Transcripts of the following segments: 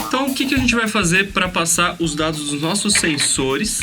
Então, o que a gente vai fazer para passar os dados dos nossos sensores?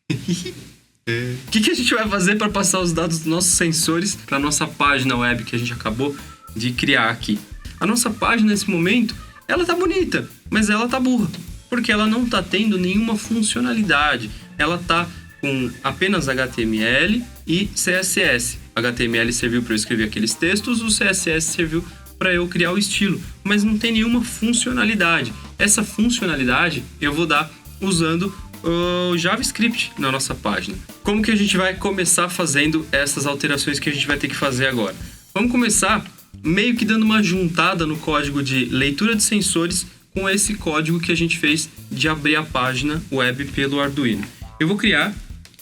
O que a gente vai fazer para passar os dados dos nossos sensores para nossa página web que a gente acabou de criar aqui? A nossa página, nesse momento, ela tá bonita, mas ela tá burra, porque ela não tá tendo nenhuma funcionalidade. Ela tá com apenas HTML e CSS. HTML serviu para eu escrever aqueles textos, o CSS serviu para eu criar o estilo, mas não tem nenhuma funcionalidade. Essa funcionalidade eu vou dar usando o JavaScript na nossa página. Como que a gente vai começar fazendo essas alterações que a gente vai ter que fazer agora? Vamos começar meio que dando uma juntada no código de leitura de sensores com esse código que a gente fez de abrir a página web pelo Arduino. Eu vou criar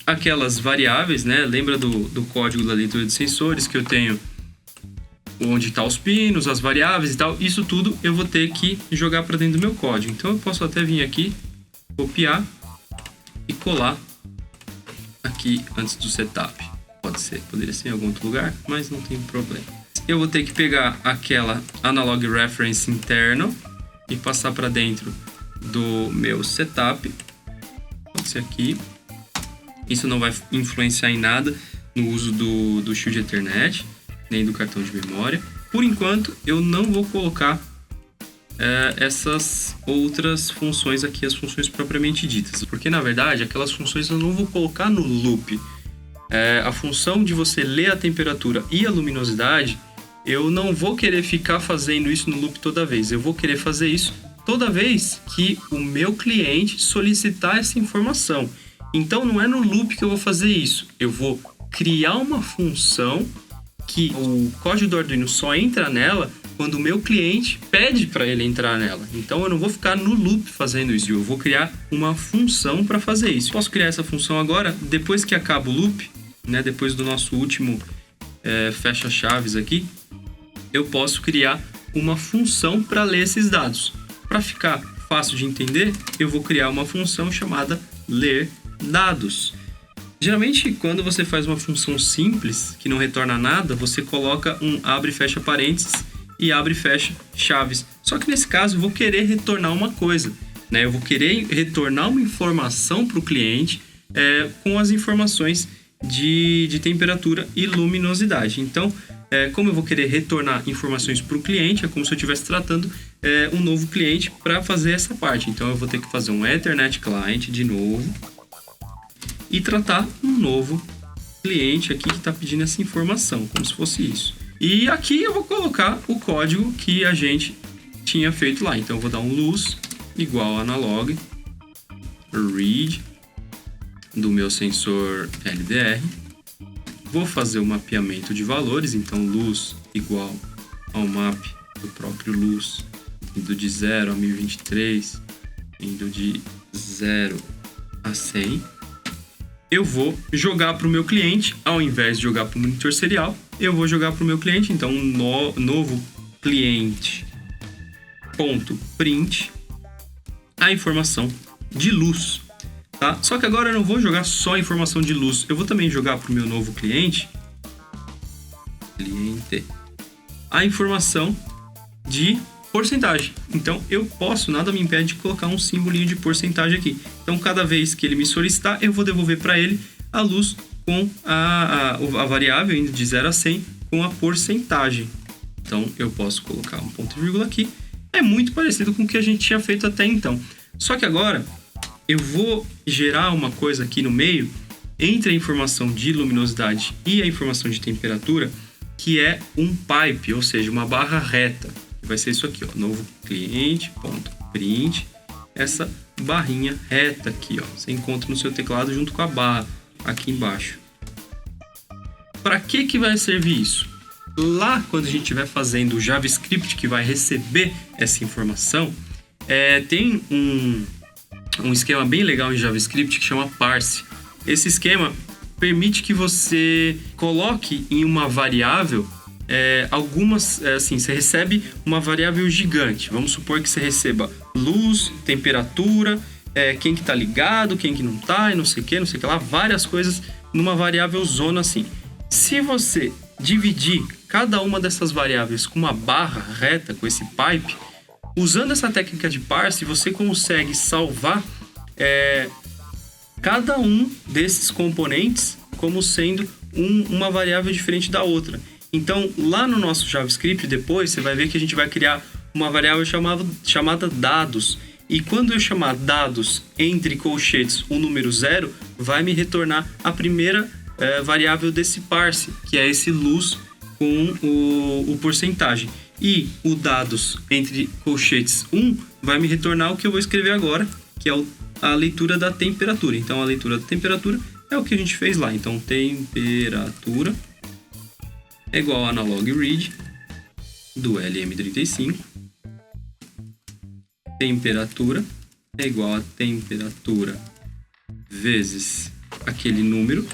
aquelas variáveis, né? Lembra do código da leitura de sensores que eu tenho onde estão os pinos, as variáveis e tal. Isso tudo eu vou ter que jogar para dentro do meu código. Então eu posso até vir aqui, copiar e colar aqui antes do setup. Poderia ser em algum outro lugar, mas não tem problema. Eu vou ter que pegar aquela analog reference internal e passar para dentro do meu setup. Pode ser aqui. Isso não vai influenciar em nada no uso do Shield Ethernet, nem do cartão de memória. Por enquanto, eu não vou colocar essas outras funções aqui, as funções propriamente ditas, porque na verdade aquelas funções eu não vou colocar no loop. A função de você ler a temperatura e a luminosidade, eu não vou querer ficar fazendo isso no loop toda vez. Eu vou querer fazer isso toda vez que o meu cliente solicitar essa informação. Então não é no loop que eu vou fazer isso. Eu vou criar uma função que o código do Arduino só entra nela quando o meu cliente pede para ele entrar nela. Então eu não vou ficar no loop fazendo isso. Eu vou criar uma função para fazer isso. Posso criar essa função agora, depois que acaba o loop, né? Depois do nosso último fecha-chaves aqui, eu posso criar uma função para ler esses dados. Para ficar fácil de entender, eu vou criar uma função chamada ler dados. Geralmente, quando você faz uma função simples, que não retorna nada, você coloca um abre e fecha parênteses e abre e fecha chaves. Só que nesse caso, eu vou querer retornar uma coisa, né? Eu vou querer retornar uma informação para o cliente com as informações de temperatura e luminosidade. Então, como eu vou querer retornar informações para o cliente, é como se eu estivesse tratando um novo cliente para fazer essa parte. Então, eu vou ter que fazer um Ethernet Client de novo e tratar um novo cliente aqui que está pedindo essa informação, como se fosse isso. E aqui eu vou colocar o código que a gente tinha feito lá. Então eu vou dar um luz igual analog read do meu sensor LDR. Vou fazer o mapeamento de valores, então luz igual ao map do próprio luz, indo de 0 a 1023, indo de 0 a 100. Eu vou jogar para o meu cliente, ao invés de jogar para o monitor serial, eu vou jogar para o meu cliente. Então, novo cliente ponto print a informação de luz, tá? Só que agora eu não vou jogar só a informação de luz, eu vou também jogar para o meu novo cliente a informação de porcentagem. Então, eu posso, nada me impede de colocar um simbolinho de porcentagem aqui. Então, cada vez que ele me solicitar, eu vou devolver para ele a luz com a variável indo de 0 a 100 com a porcentagem. Então, eu posso colocar um ponto e vírgula aqui. É muito parecido com o que a gente tinha feito até então. Só que agora, eu vou gerar uma coisa aqui no meio, entre a informação de luminosidade e a informação de temperatura, que é um pipe, ou seja, uma barra reta. Vai ser isso aqui, ó, novo cliente.print, essa barrinha reta aqui, ó, você encontra no seu teclado junto com a barra aqui embaixo. Para que vai servir isso? Lá, quando a gente estiver fazendo o JavaScript que vai receber essa informação, tem um esquema bem legal em JavaScript que chama parse. Esse esquema permite que você coloque em uma variável assim, você recebe uma variável gigante. Vamos supor que você receba luz, temperatura, quem que tá ligado, quem que não tá, e não sei o que lá, várias coisas numa variável zona assim. Se você dividir cada uma dessas variáveis com uma barra reta, com esse pipe, usando essa técnica de parse, você consegue salvar cada um desses componentes como sendo uma variável diferente da outra. Então, lá no nosso JavaScript, depois, você vai ver que a gente vai criar uma variável chamada dados. E quando eu chamar dados entre colchetes o número 0, vai me retornar a primeira variável desse parse, que é esse luz com o porcentagem. E o dados entre colchetes 1 vai me retornar o que eu vou escrever agora, que é a leitura da temperatura. Então, a leitura da temperatura é o que a gente fez lá. Então, temperatura é igual a analog read do LM35. Temperatura é igual a temperatura vezes aquele número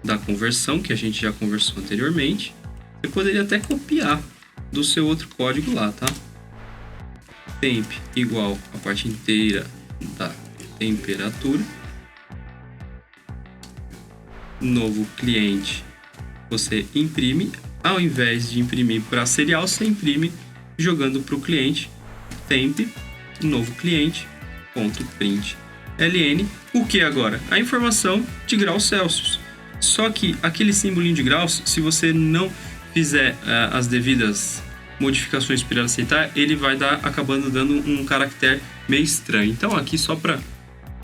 da conversão que a gente já conversou anteriormente. Você poderia até copiar do seu outro código lá, tá? Temp igual a parte inteira da temperatura. Novo cliente, você imprime. Ao invés de imprimir para serial, você imprime jogando para o cliente temp novo cliente ponto print ln. O que agora? A informação de graus Celsius. Só que aquele simbolinho de graus, se você não fizer as devidas modificações para aceitar, ele vai acabando dando um caractere meio estranho. Então aqui, só para a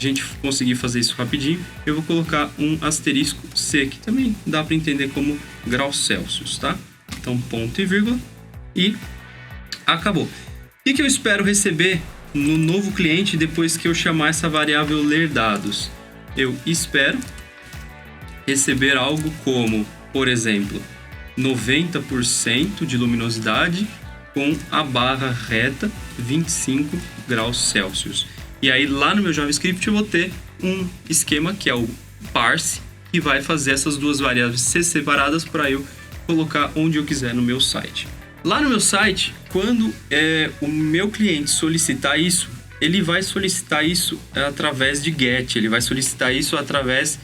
gente conseguir fazer isso rapidinho, eu vou colocar um asterisco C, que também dá para entender como graus Celsius, tá? Então, ponto e vírgula, e acabou. O que eu espero receber no novo cliente depois que eu chamar essa variável ler dados? Eu espero receber algo como, por exemplo, 90% de luminosidade com a barra reta 25 graus Celsius. E aí, lá no meu JavaScript, eu vou ter um esquema que é o parse, que vai fazer essas duas variáveis ser separadas para eu colocar onde eu quiser no meu site. Lá no meu site, quando o meu cliente solicitar isso, ele vai solicitar isso através de GET, ele vai solicitar isso através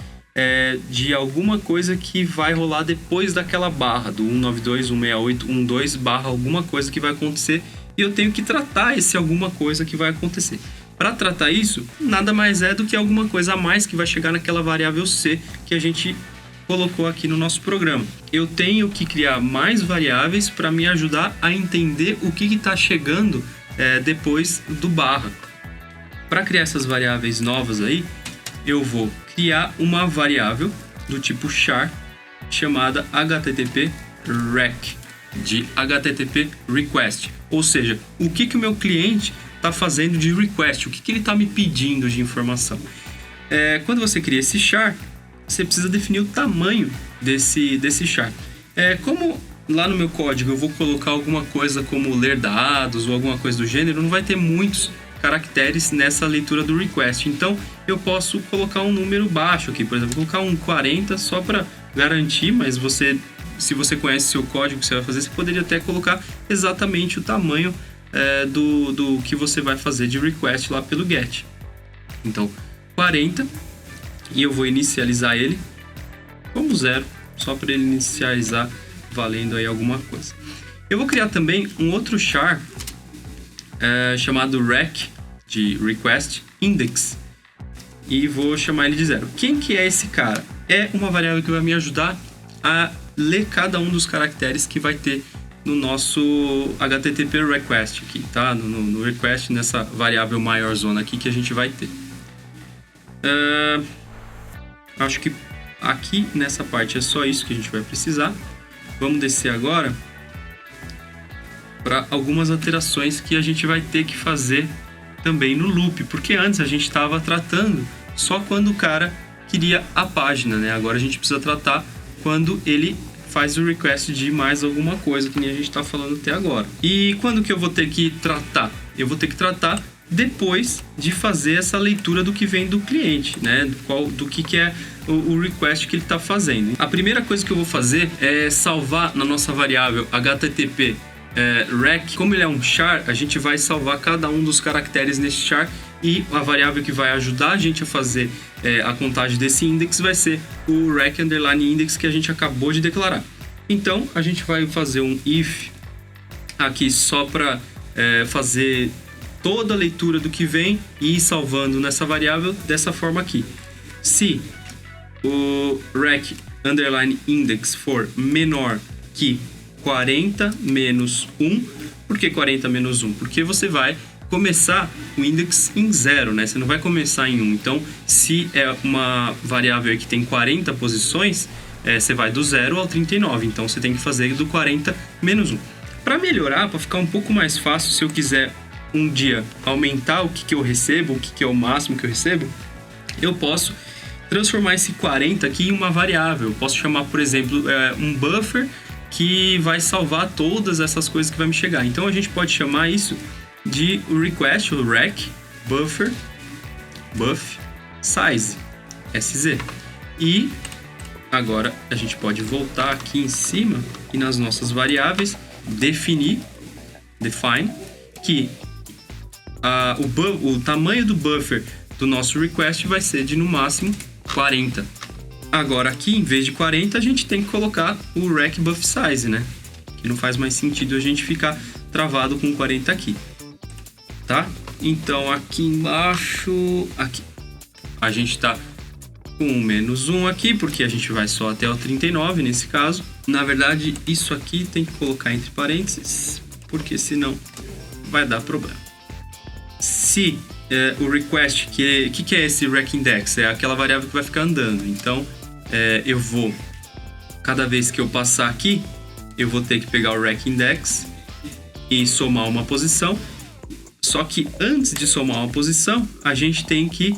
de alguma coisa que vai rolar depois daquela barra, do 192.168.12 barra alguma coisa que vai acontecer, e eu tenho que tratar esse alguma coisa que vai acontecer. Para tratar isso, nada mais é do que alguma coisa a mais que vai chegar naquela variável C que a gente colocou aqui no nosso programa. Eu tenho que criar mais variáveis para me ajudar a entender o que está chegando depois do barra. Para criar essas variáveis novas aí, eu vou criar uma variável do tipo char chamada http://rec, de http request. Ou seja, o que o meu cliente está fazendo de request, o que ele está me pedindo de informação. Quando você cria esse char, você precisa definir o tamanho desse char. Como lá no meu código eu vou colocar alguma coisa como ler dados ou alguma coisa do gênero, não vai ter muitos caracteres nessa leitura do request. Então eu posso colocar um número baixo aqui, por exemplo, colocar um 40 só para garantir, mas se você conhece seu código que você vai fazer, você poderia até colocar exatamente o tamanho do que você vai fazer de request lá pelo GET. Então, 40, e eu vou inicializar ele como 0, só para ele inicializar valendo aí alguma coisa. Eu vou criar também um outro char chamado rec, de request index, e vou chamar ele de 0. Quem que é esse cara? É uma variável que vai me ajudar a ler cada um dos caracteres que vai ter no nosso HTTP request aqui, tá? No request, nessa variável maior zona aqui que a gente vai ter. Acho que aqui nessa parte é só isso que a gente vai precisar. Vamos descer agora para algumas alterações que a gente vai ter que fazer também no loop, porque antes a gente estava tratando só quando o cara queria a página, né? Agora a gente precisa tratar quando ele faz o request de mais alguma coisa, que nem a gente está falando até agora. E quando que eu vou ter que tratar? Eu vou ter que tratar depois de fazer essa leitura do que vem do cliente, né? Do que é o request que ele está fazendo. A primeira coisa que eu vou fazer é salvar na nossa variável http rec. Como ele é um char, a gente vai salvar cada um dos caracteres nesse char e a variável que vai ajudar a gente a fazer a contagem desse index vai ser o rec_index que a gente acabou de declarar. Então, a gente vai fazer um if aqui só para fazer toda a leitura do que vem e ir salvando nessa variável dessa forma aqui. Se o rec_index for menor que 40 menos 1, por que 40 menos 1? Porque você vai começar o index em 0, né? Você não vai começar em 1. Então, se é uma variável que tem 40 posições, você vai do 0 ao 39. Então, você tem que fazer do 40 menos 1. Para melhorar, para ficar um pouco mais fácil, se eu quiser um dia aumentar o que eu recebo, o que é o máximo que eu recebo, eu posso transformar esse 40 aqui em uma variável. Eu posso chamar, por exemplo, um buffer que vai salvar todas essas coisas que vai me chegar. Então, a gente pode chamar isso de request, o rec, buffer, buff, size, SZ. E agora a gente pode voltar aqui em cima e nas nossas variáveis define, que o tamanho do buffer do nosso request vai ser de no máximo 40. Agora aqui, em vez de 40, a gente tem que colocar o rec buff size, né? Que não faz mais sentido a gente ficar travado com 40 aqui. Tá? Então aqui embaixo, aqui, a gente tá com menos 1 aqui, porque a gente vai só até o 39 nesse caso. Na verdade, isso aqui tem que colocar entre parênteses, porque senão vai dar problema. Se o request, que é esse rec_index? É aquela variável que vai ficar andando. Então, eu vou, cada vez que eu passar aqui, eu vou ter que pegar o rec_index e somar uma posição. Só que antes de somar uma posição, a gente tem que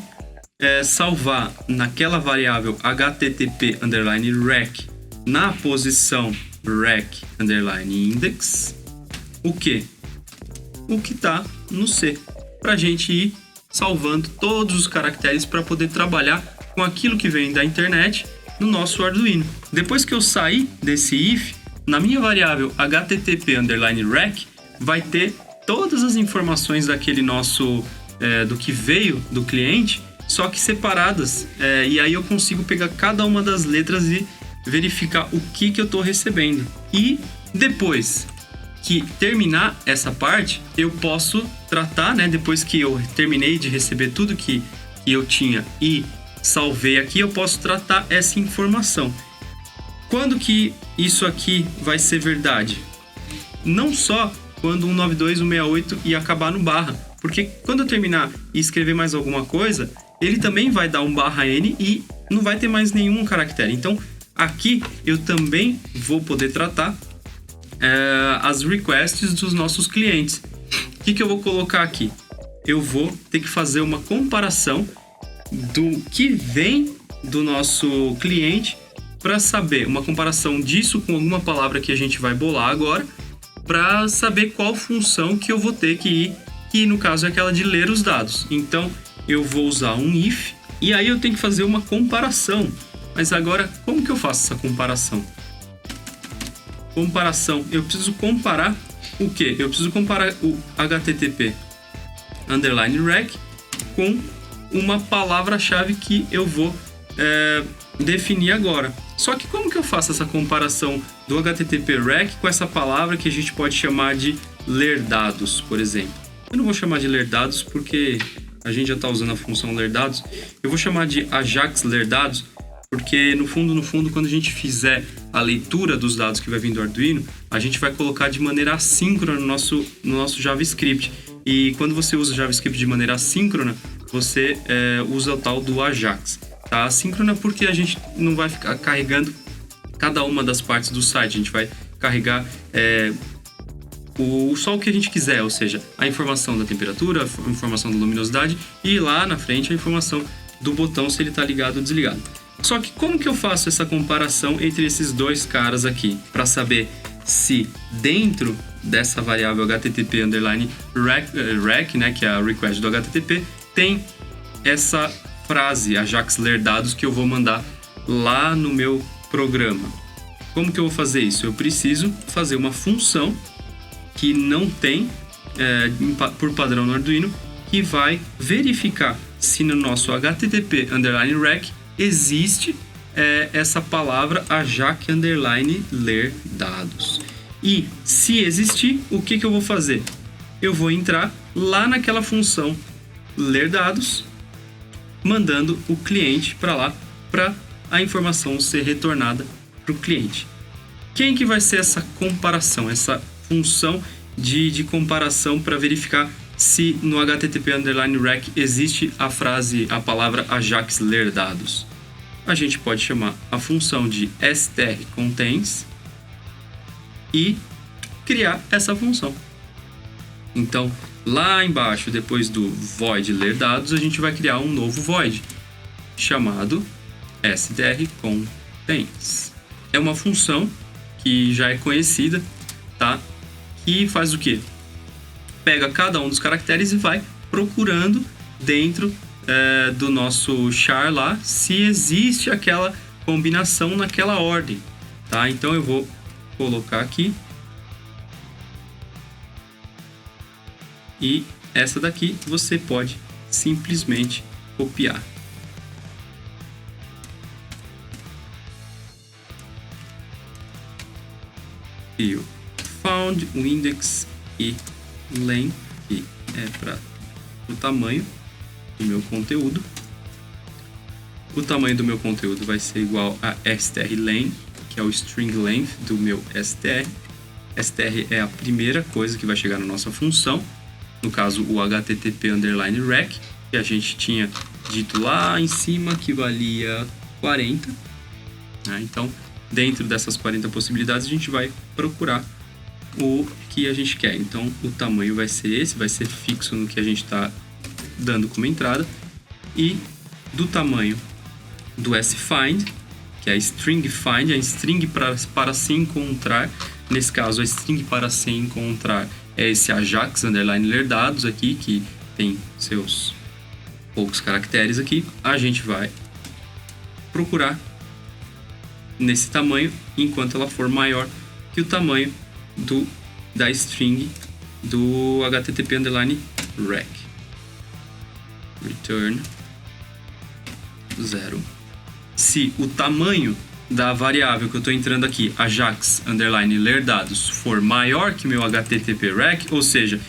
salvar naquela variável http_rec na posição rec_index o que? O que está no C, para a gente ir salvando todos os caracteres para poder trabalhar com aquilo que vem da internet no nosso Arduino. Depois que eu sair desse if, na minha variável http_rec vai ter todas as informações daquele nosso do que veio do cliente, só que separadas, e aí eu consigo pegar cada uma das letras e verificar o que eu estou recebendo. E depois que terminar essa parte, eu posso tratar, né, depois que eu terminei de receber tudo que eu tinha e salvei aqui, eu posso tratar essa informação. Quando que isso aqui vai ser verdade? Não só quando 192, 168 e acabar no barra, porque quando eu terminar e escrever mais alguma coisa, ele também vai dar um _n e não vai ter mais nenhum caractere. Então, aqui eu também vou poder tratar as requests dos nossos clientes. O que eu vou colocar aqui? Eu vou ter que fazer uma comparação do que vem do nosso cliente para saber, uma comparação disso com alguma palavra que a gente vai bolar agora, para saber qual função que eu vou ter que ir, que no caso é aquela de ler os dados. Então, eu vou usar um if, e aí eu tenho que fazer uma comparação. Mas agora, como que eu faço essa comparação? Eu preciso comparar o quê? Eu preciso comparar o http_rec com uma palavra-chave que eu vou definir agora. Só que como que eu faço essa comparação do http_rec com essa palavra que a gente pode chamar de ler dados, por exemplo? Eu não vou chamar de ler dados porque a gente já está usando a função ler dados. Eu vou chamar de Ajax ler dados, porque no fundo, quando a gente fizer a leitura dos dados que vai vir do Arduino, a gente vai colocar de maneira assíncrona no nosso JavaScript. E quando você usa o JavaScript de maneira assíncrona, você usa o tal do Ajax. Tá? Assíncrona porque a gente não vai ficar carregando cada uma das partes do site. A gente vai carregar só o que a gente quiser, ou seja, a informação da temperatura, a informação da luminosidade e lá na frente a informação do botão se ele está ligado ou desligado. Só que como que eu faço essa comparação entre esses dois caras aqui, para saber se dentro dessa variável http_rec, né, que é a request do HTTP, tem essa frase Ajax ler dados que eu vou mandar lá no meu programa? Como que eu vou fazer isso? Eu preciso fazer uma função que não tem por padrão no Arduino, que vai verificar se no nosso http_rec existe essa palavra ajax_ler dados. E se existir, o que eu vou fazer? Eu vou entrar lá naquela função ler dados, mandando o cliente para lá para a informação ser retornada para o cliente. Quem que vai ser essa comparação, essa função de comparação para verificar se no http_rec existe a palavra ajax ler dados? A gente pode chamar a função de strcontains e criar essa função. Então, lá embaixo, depois do void ler dados, a gente vai criar um novo void chamado strcontains. É uma função que já é conhecida, tá? Que faz o quê? Pega cada um dos caracteres e vai procurando dentro do nosso char lá se existe aquela combinação naquela ordem, tá? Então eu vou colocar aqui e essa daqui você pode simplesmente copiar. E o found, o index e len, que é para o tamanho do meu conteúdo. O tamanho do meu conteúdo vai ser igual a strlen, que é o string length do meu str. Str é a primeira coisa que vai chegar na nossa função, no caso o http_rec, que a gente tinha dito lá em cima que valia 40. Então, dentro dessas 40 possibilidades, a gente vai procurar o que a gente quer. Então, o tamanho vai ser esse, vai ser fixo no que a gente está dando como entrada. E do tamanho do sfind, que é a string find, a string para se encontrar. Nesse caso, a string para se encontrar é esse ajax_ler dados aqui, que tem seus poucos caracteres aqui. A gente vai procurar nesse tamanho, enquanto ela for maior que o tamanho da string do http_rec. Return 0. Se o tamanho da variável que eu estou entrando aqui, ajax_ler dados, for maior que meu http_rec, ou seja,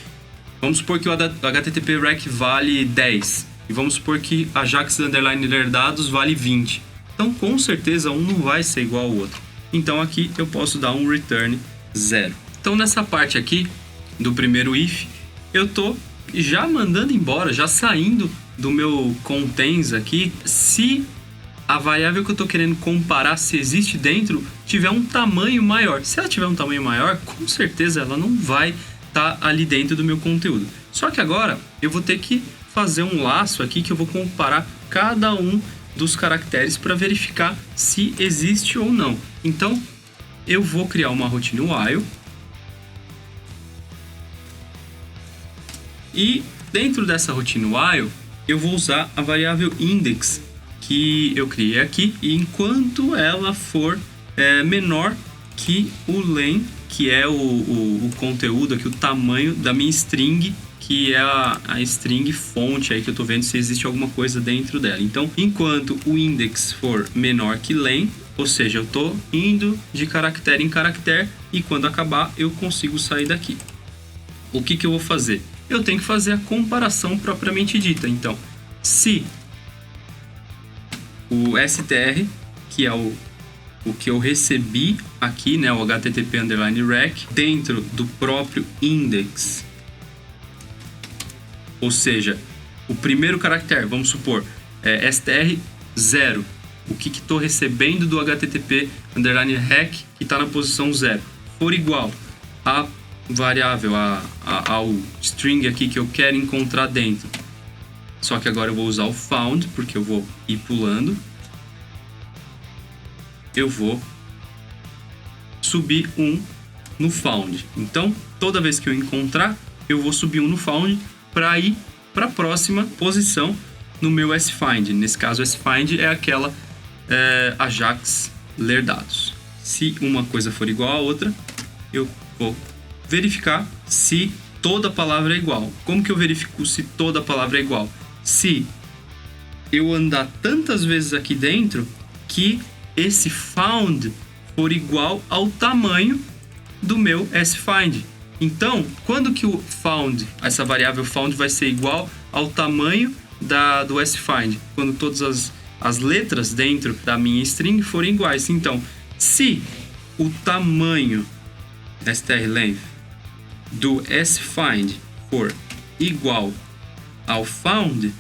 vamos supor que o http_rec vale 10 e vamos supor que ajax_ler dados vale 20. Então, com certeza, um não vai ser igual ao outro. Então, aqui eu posso dar um return 0. Então, nessa parte aqui do primeiro if, eu estou já mandando embora, já saindo do meu contains aqui, se a variável que eu estou querendo comparar, se existe dentro, tiver um tamanho maior. Se ela tiver um tamanho maior, com certeza ela não vai estar ali dentro do meu conteúdo. Só que agora eu vou ter que fazer um laço aqui que eu vou comparar cada um dos caracteres para verificar se existe ou não. Então, eu vou criar uma routine while. E dentro dessa routine while, eu vou usar a variável index que eu criei aqui, e enquanto ela for menor que o len, que é o conteúdo aqui, o tamanho da minha string, que é a string fonte aí que eu tô vendo se existe alguma coisa dentro dela. Então, enquanto o index for menor que len, ou seja, eu tô indo de caractere em caractere, e quando acabar eu consigo sair daqui. O que eu vou fazer? Eu tenho que fazer a comparação propriamente dita. Então, se o str, que é o que eu recebi aqui, né, o http_rec, dentro do próprio index, ou seja, o primeiro caractere, vamos supor, é str 0, o que estou recebendo do http_rec que está na posição 0, for igual a variável, ao string aqui que eu quero encontrar dentro. Só que agora eu vou usar o found, porque eu vou ir pulando. Eu vou subir 1 no found. Então, toda vez que eu encontrar, eu vou subir 1 no found para ir para a próxima posição no meu sfind. Nesse caso, o sfind é aquela ajax ler dados. Se uma coisa for igual à outra, eu vou verificar se toda palavra é igual. Como que eu verifico se toda palavra é igual? Se eu andar tantas vezes aqui dentro que esse found for igual ao tamanho do meu sFind. Então, quando que o found, essa variável found vai ser igual ao tamanho do sFind? Quando todas as letras dentro da minha string forem iguais. Então, se o tamanho strlength do sFind for igual ao found, o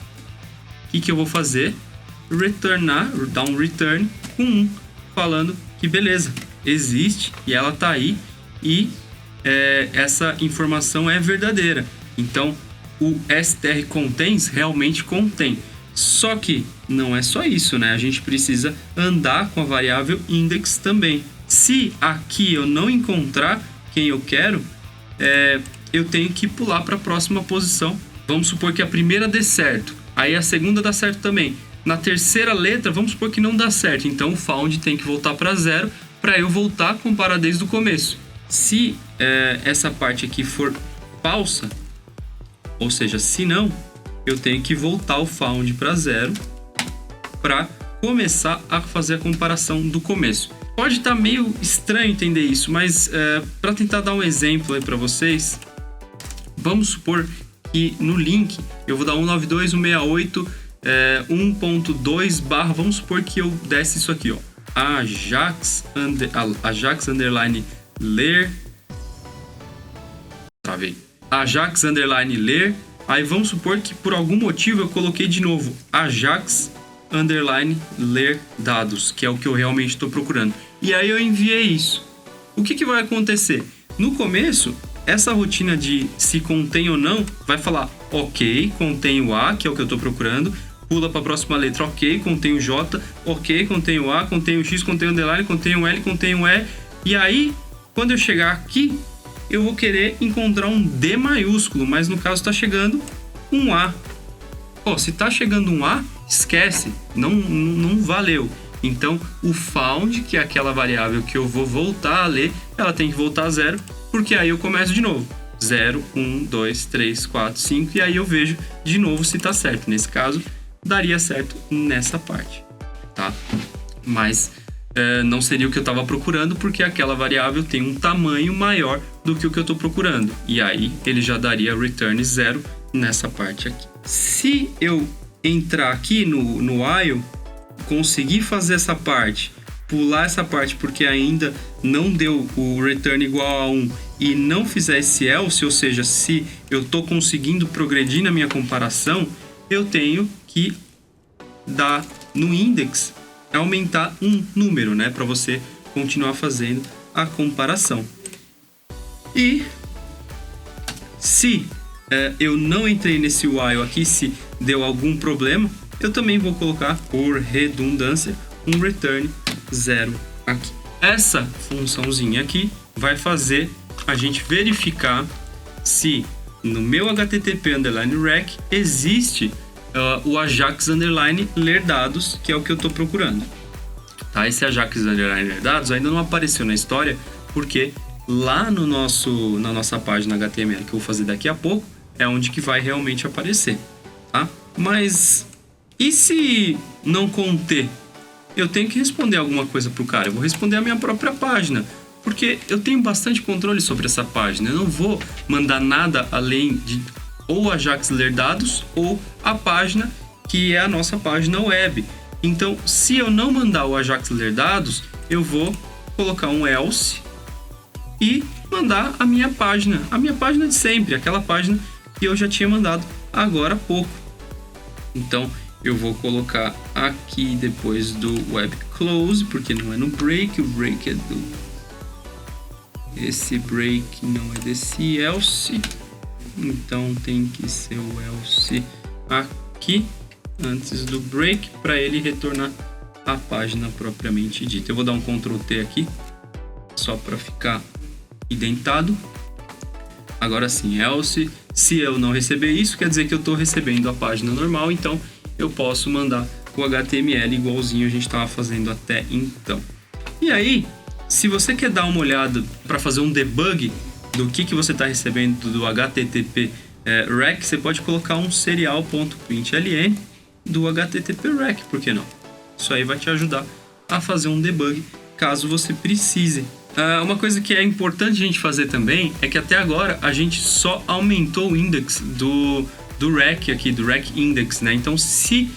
que eu vou fazer? Dar um return com 1, falando que beleza, existe e ela tá aí e essa informação é verdadeira. Então, o str contains realmente contém. Só que não é só isso, né? A gente precisa andar com a variável index também. Se aqui eu não encontrar quem eu quero, eu tenho que pular para a próxima posição. Vamos supor que a primeira dê certo, aí a segunda dá certo também. Na terceira letra, vamos supor que não dá certo, então o found tem que voltar para 0 para eu voltar a comparar desde o começo. Se essa parte aqui for falsa, ou seja, se não, eu tenho que voltar o found para 0 para começar a fazer a comparação do começo. Pode estar meio estranho entender isso, mas para tentar dar um exemplo aí para vocês, vamos supor que no link eu vou dar 192.168.1.2 / vamos supor que eu desse isso aqui, ó, Ajax underline ler, travei, Ajax underline ler, aí vamos supor que por algum motivo eu coloquei de novo Ajax underline ler dados, que é o que eu realmente estou procurando, e aí eu enviei isso. O que vai acontecer? No começo, essa rotina de se contém ou não vai falar ok, contém o A, que é o que eu estou procurando, pula para a próxima letra, ok, contém o J, ok, contém o A, contém o X, contém o underline, contém o L, contém o E, e aí quando eu chegar aqui eu vou querer encontrar um D maiúsculo, mas no caso está chegando um A. Se está chegando um A, esquece, não valeu. Então o found, que é aquela variável que eu vou voltar a ler, ela tem que voltar a 0, porque aí eu começo de novo. 0, 1, 2, 3, 4, 5, e aí eu vejo de novo se está certo. Nesse caso, daria certo nessa parte, tá? Mas não seria o que eu estava procurando, porque aquela variável tem um tamanho maior do que o que eu estou procurando. E aí ele já daria return 0 nessa parte aqui. Se eu entrar aqui no while, conseguir fazer essa parte, pular essa parte porque ainda não deu o return igual a 1 e não fizer esse else, ou seja, se eu estou conseguindo progredir na minha comparação, eu tenho que dar no index, aumentar um número, né, para você continuar fazendo a comparação. E se eu não entrei nesse while aqui, se deu algum problema, eu também vou colocar, por redundância, um return 0 aqui. Essa funçãozinha aqui vai fazer a gente verificar se no meu http underline rec existe o Ajax underline ler dados, que é o que eu estou procurando. Tá? Esse Ajax underline ler dados ainda não apareceu na história, porque lá na nossa página HTML, que eu vou fazer daqui a pouco, é onde que vai realmente aparecer. Tá? Mas e se não conter? Eu tenho que responder alguma coisa pro cara. Eu vou responder a minha própria página, porque eu tenho bastante controle sobre essa página. Eu não vou mandar nada além de ou Ajax ler dados ou a página, que é a nossa página web. Então, se eu não mandar o Ajax ler dados, eu vou colocar um else e mandar a minha página de sempre, aquela página que eu já tinha mandado agora há pouco. Então, eu vou colocar aqui depois do web close, porque não é no break, o break é esse break não é desse else, então tem que ser o else aqui antes do break para ele retornar a página propriamente dita. Eu vou dar um Ctrl T aqui só para ficar indentado. Agora sim, else, se eu não receber isso, quer dizer que eu estou recebendo a página normal, então eu posso mandar o HTML igualzinho a gente estava fazendo até então. E aí, se você quer dar uma olhada para fazer um debug do que você está recebendo do HTTP REC, você pode colocar um serial.println do HTTP REC, por que não? Isso aí vai te ajudar a fazer um debug caso você precise. Uma coisa que é importante a gente fazer também é que até agora a gente só aumentou o index do REC aqui, do REC index, né? Então, se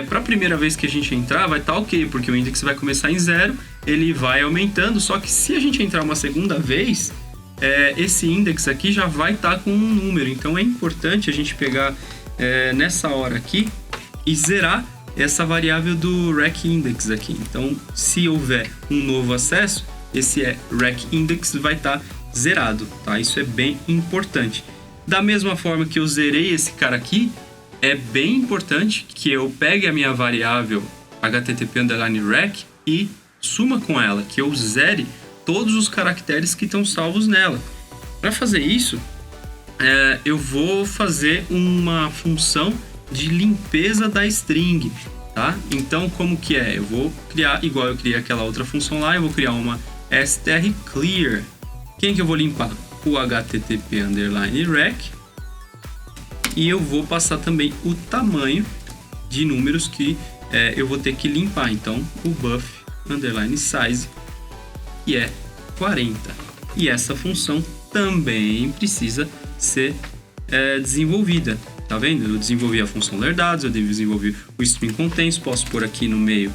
para a primeira vez que a gente entrar, vai estar ok, porque o index vai começar em 0, ele vai aumentando, só que se a gente entrar uma segunda vez, esse index aqui já vai estar com um número. Então, é importante a gente pegar nessa hora aqui e zerar essa variável do REC index aqui. Então, se houver um novo acesso, esse REC index vai estar zerado, tá? Isso é bem importante. Da mesma forma que eu zerei esse cara aqui, é bem importante que eu pegue a minha variável HTTP_REC e suma com ela, que eu zere todos os caracteres que estão salvos nela. Para fazer isso, eu vou fazer uma função de limpeza da string, tá? Então, como que é? Eu vou criar, igual eu criei aquela outra função lá, eu vou criar uma strclear. Quem que eu vou limpar? O HTTP_REC. E eu vou passar também o tamanho de números que eu vou ter que limpar. Então, o buff_size, que é 40. E essa função também precisa ser desenvolvida. Tá vendo? Eu desenvolvi a função lerdados, eu desenvolvi o string contains, posso pôr aqui no meio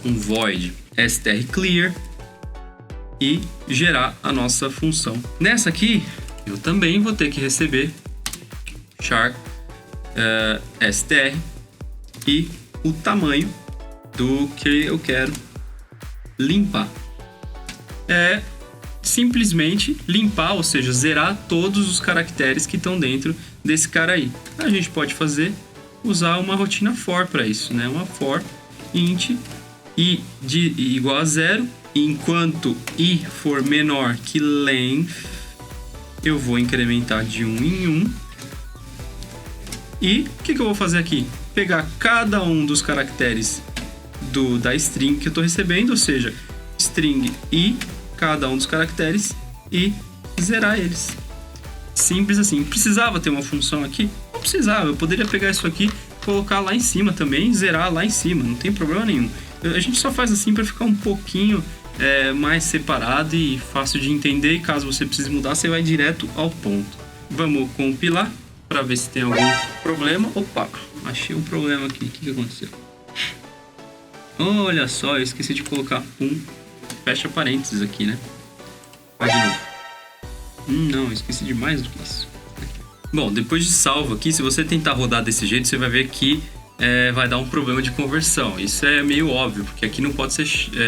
um void strclear e gerar a nossa função. Nessa aqui, eu também vou ter que receber char str e o tamanho do que eu quero limpar. Simplesmente limpar, ou seja, zerar todos os caracteres que estão dentro desse cara aí. A gente pode usar uma rotina for para isso, né? Uma for int i igual a 0, enquanto i for menor que length, eu vou incrementar de 1 em 1. E o que eu vou fazer aqui? Pegar cada um dos caracteres da string que eu estou recebendo, ou seja, string i, cada um dos caracteres, e zerar eles. Simples assim. Precisava ter uma função aqui? Não precisava. Eu poderia pegar isso aqui, colocar lá em cima também, zerar lá em cima. Não tem problema nenhum. A gente só faz assim para ficar um pouquinho mais separado e fácil de entender. E caso você precise mudar, você vai direto ao ponto. Vamos compilar para ver se tem algum problema. Opa, achei um problema aqui. O que aconteceu? Olha só, eu esqueci de colocar um fecha parênteses aqui, né? Vai de novo. Não, eu esqueci de mais do que isso. Bom, depois de salvo aqui, se você tentar rodar desse jeito, você vai ver que vai dar um problema de conversão. Isso é meio óbvio, porque aqui não pode ser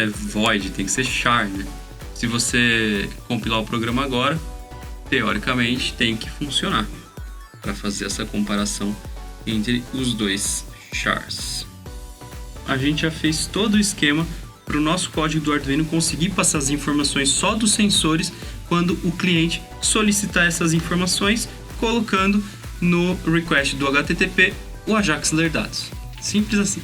void, tem que ser char, né? Se você compilar o programa agora, teoricamente tem que funcionar para fazer essa comparação entre os dois chars. A gente já fez todo o esquema para o nosso código do Arduino conseguir passar as informações só dos sensores quando o cliente solicitar essas informações, colocando no request do HTTP o Ajax lerdados. Simples assim.